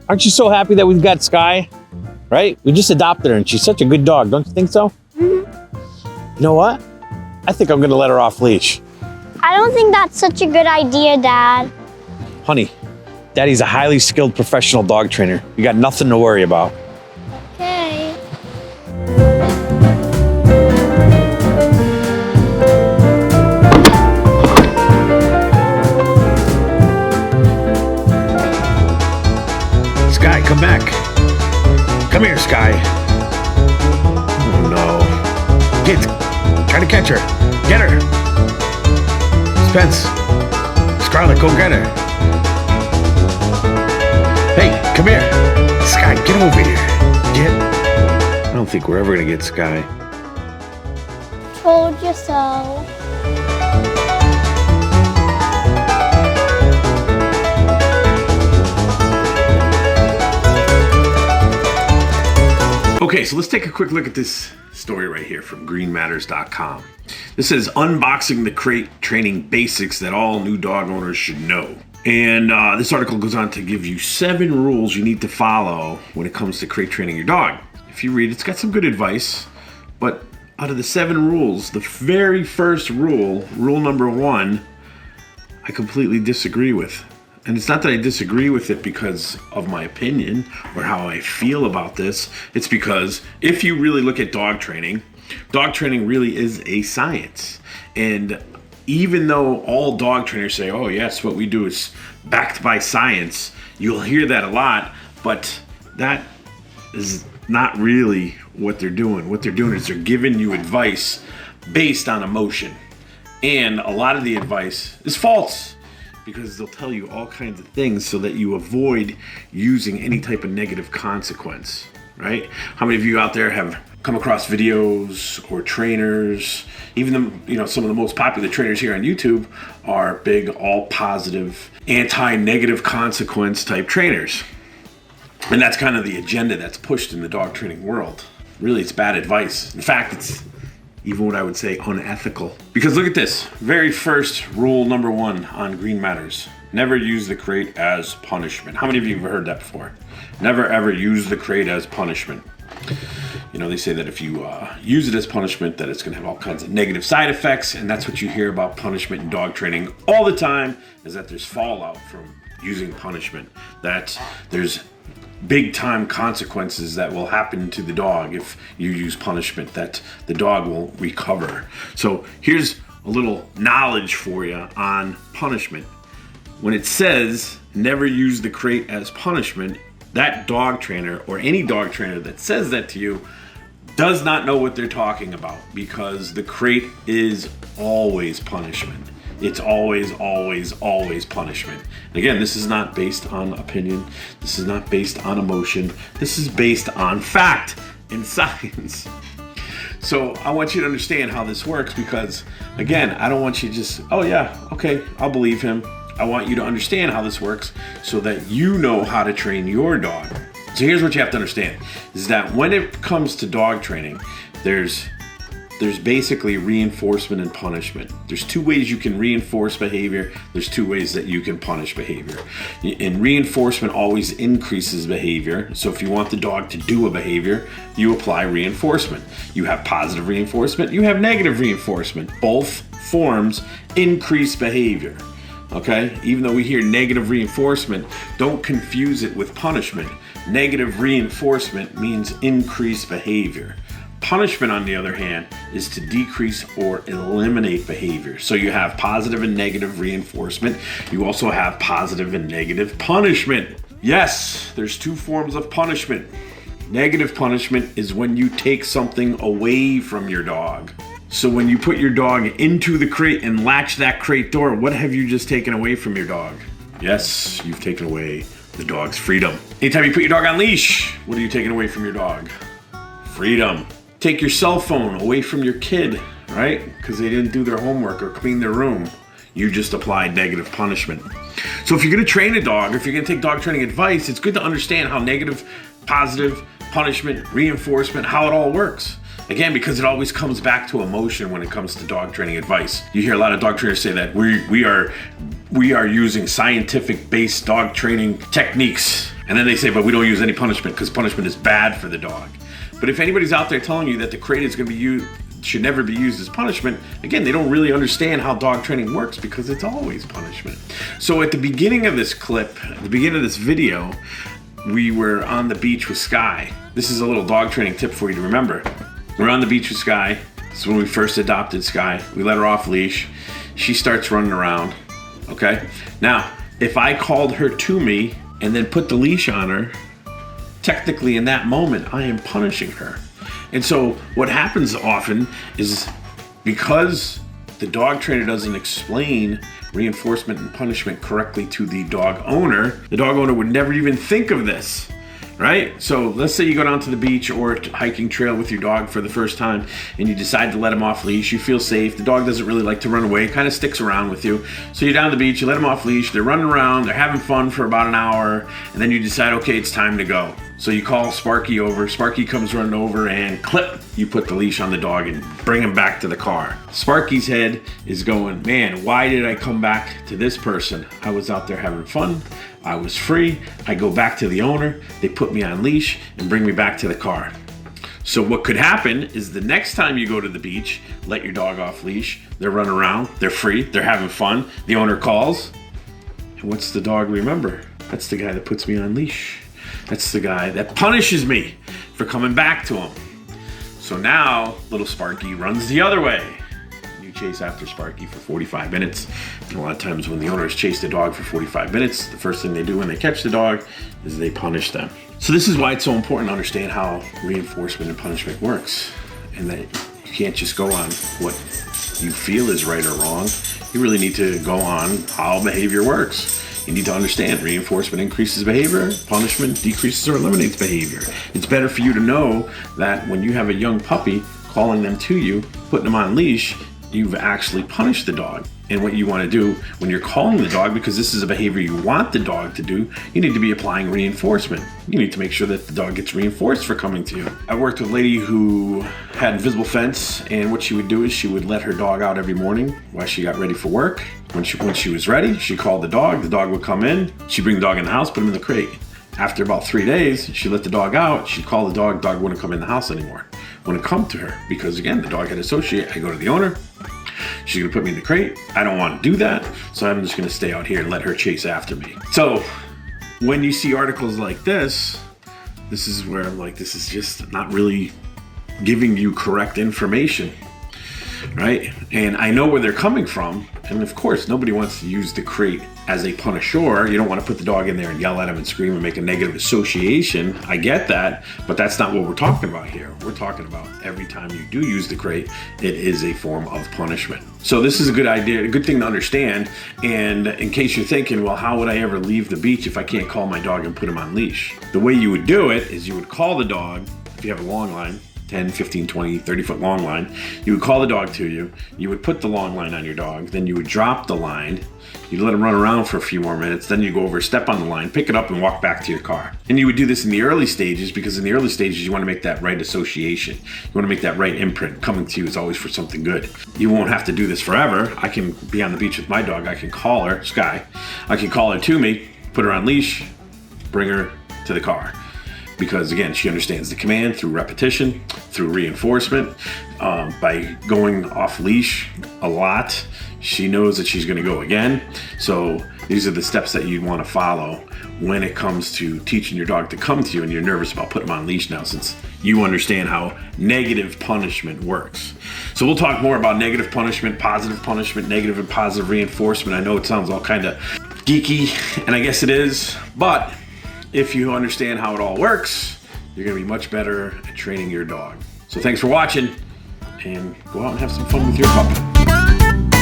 Aren't you so happy that we've got Sky? Right? We just adopted her and she's such a good dog. Don't you think so? Mm-hmm. You know what? I think I'm gonna let her off leash. I don't think that's such a good idea, Dad. Honey, Daddy's a highly skilled professional dog trainer. You got nothing to worry about. Okay. Sky, come back. Come here, Sky. Oh no. Get, try to catch her. Get her. Spence. Scarlett, go get her. Hey, come here. Sky, get over here. Get. I don't think we're ever gonna get Sky. Told you so. Okay, so let's take a quick look at this story right here from greenmatters.com. This says unboxing the crate training basics that all new dog owners should know. And this article goes on to give you 7 rules you need to follow when it comes to crate training your dog. If you read, it's got some good advice, but out of the 7 rules, the very first rule, rule number 1, I completely disagree with. And it's not that I disagree with it because of my opinion or how I feel about this. It's because if you really look at dog training really is a science. And even though all dog trainers say, oh yes, what we do is backed by science, you'll hear that a lot, but that is not really what they're doing. What they're doing is they're giving you advice based on emotion. And a lot of the advice is false, because they'll tell you all kinds of things so that you avoid using any type of negative consequence, right? How many of you out there have come across videos or trainers, even some of the most popular trainers here on YouTube are big, all positive, anti-negative consequence type trainers. And that's kind of the agenda that's pushed in the dog training world. Really, it's bad advice. In fact, it's even what I would say unethical. Because look at this, very first rule number 1 on Green Matters. Never use the crate as punishment. How many of you have heard that before? Never ever use the crate as punishment. They say that if you use it as punishment, that it's gonna have all kinds of negative side effects, and that's what you hear about punishment in dog training all the time, is that there's fallout from using punishment. That there's big time consequences that will happen to the dog if you use punishment, that the dog will recover. So here's a little knowledge for you on punishment. When it says never use the crate as punishment, that dog trainer or any dog trainer that says that to you does not know what they're talking about, because the crate is always punishment. It's always, always, always punishment. And again, this is not based on opinion. This is not based on emotion. This is based on fact and science. So I want you to understand how this works, because again, I don't want you to just, oh yeah, okay, I'll believe him. I want you to understand how this works so that you know how to train your dog. So here's what you have to understand, is that when it comes to dog training, there's basically reinforcement and punishment. There's 2 ways you can reinforce behavior. There's 2 ways that you can punish behavior. And reinforcement always increases behavior. So if you want the dog to do a behavior, you apply reinforcement. You have positive reinforcement, you have negative reinforcement. Both forms increase behavior. Okay? Even though we hear negative reinforcement, don't confuse it with punishment. Negative reinforcement means increased behavior. Punishment, on the other hand, is to decrease or eliminate behavior. So you have positive and negative reinforcement. You also have positive and negative punishment. Yes, there's 2 forms of punishment. Negative punishment is when you take something away from your dog. So when you put your dog into the crate and latch that crate door, what have you just taken away from your dog? Yes, you've taken away the dog's freedom. Anytime you put your dog on leash, what are you taking away from your dog? Freedom. Take your cell phone away from your kid, right? Because they didn't do their homework or clean their room. You just applied negative punishment. So if you're gonna train a dog, if you're gonna take dog training advice, it's good to understand how negative, positive, punishment, reinforcement, how it all works. Again, because it always comes back to emotion when it comes to dog training advice. You hear a lot of dog trainers say that we are using scientific-based dog training techniques. And then they say, but we don't use any punishment because punishment is bad for the dog. But if anybody's out there telling you that the crate is going to be used, should never be used as punishment, again, they don't really understand how dog training works because it's always punishment. So at the beginning of this clip, at the beginning of this video, we were on the beach with Sky. This is a little dog training tip for you to remember. We're on the beach with Sky. This is when we first adopted Sky. We let her off leash. She starts running around, okay? Now, if I called her to me and then put the leash on her, technically in that moment, I am punishing her. And so what happens often is because the dog trainer doesn't explain reinforcement and punishment correctly to the dog owner would never even think of this, right? So let's say you go down to the beach or hiking trail with your dog for the first time and you decide to let him off leash. You feel safe. The dog doesn't really like to run away, kind of sticks around with you. So you're down at the beach, you let him off leash, they're running around, they're having fun for about an hour, and then you decide, okay, it's time to go. So you call Sparky over, Sparky comes running over and clip, you put the leash on the dog and bring him back to the car. Sparky's head is going, man, why did I come back to this person? I was out there having fun, I was free, I go back to the owner, they put me on leash and bring me back to the car. So what could happen is the next time you go to the beach, let your dog off leash, they're running around, they're free, they're having fun, the owner calls, and what's the dog remember? That's the guy that puts me on leash. That's the guy that punishes me for coming back to him. So now little Sparky runs the other way. You chase after Sparky for 45 minutes. And a lot of times when the owners chase the dog for 45 minutes, the first thing they do when they catch the dog is they punish them. So this is why it's so important to understand how reinforcement and punishment works. And that you can't just go on what you feel is right or wrong. You really need to go on how behavior works. You need to understand reinforcement increases behavior, punishment decreases or eliminates behavior. It's better for you to know that when you have a young puppy, calling them to you, putting them on leash, you've actually punished the dog. And what you want to do when you're calling the dog, because this is a behavior you want the dog to do, you need to be applying reinforcement. You need to make sure that the dog gets reinforced for coming to you. I worked with a lady who had invisible fence, and what she would do is she would let her dog out every morning while she got ready for work. When she was ready, she called the dog would come in, she'd bring the dog in the house, put him in the crate. After about 3 days, she let the dog out, she'd call the dog wouldn't come in the house anymore. Wouldn't come to her, because again, the dog had associated. I go to the owner, she's gonna put me in the crate. I don't want to do that, so I'm just gonna stay out here and let her chase after me. So when you see articles like this is where I'm like, this is just not really giving you correct information, right? And I know where they're coming from. And of course, nobody wants to use the crate as a punisher. You don't want to put the dog in there and yell at him and scream and make a negative association. I get that, but that's not what we're talking about here. We're talking about every time you do use the crate, it is a form of punishment. So this is a good idea, a good thing to understand. And in case you're thinking, well, how would I ever leave the beach if I can't call my dog and put him on leash? The way you would do it is you would call the dog, if you have a long line, 10, 15, 20, 30 foot long line. You would call the dog to you. You would put the long line on your dog. Then you would drop the line. You'd let him run around for a few more minutes. Then you go over, step on the line, pick it up, and walk back to your car. And you would do this in the early stages, because in the early stages, you want to make that right association. You want to make that right imprint. Coming to you is always for something good. You won't have to do this forever. I can be on the beach with my dog. I can call her, Sky. I can call her to me, put her on leash, bring her to the car. Because again, she understands the command through repetition, through reinforcement. By going off leash a lot, she knows that she's going to go again. So these are the steps that you want to follow when it comes to teaching your dog to come to you, and you're nervous about putting them on leash now, since you understand how negative punishment works. So we'll talk more about negative punishment, negative and positive reinforcement. I know it sounds all kind of geeky, and I guess it is, but if you understand how it all works, you're going to be much better at training your dog. So thanks for watching, and go out and have some fun with your puppy.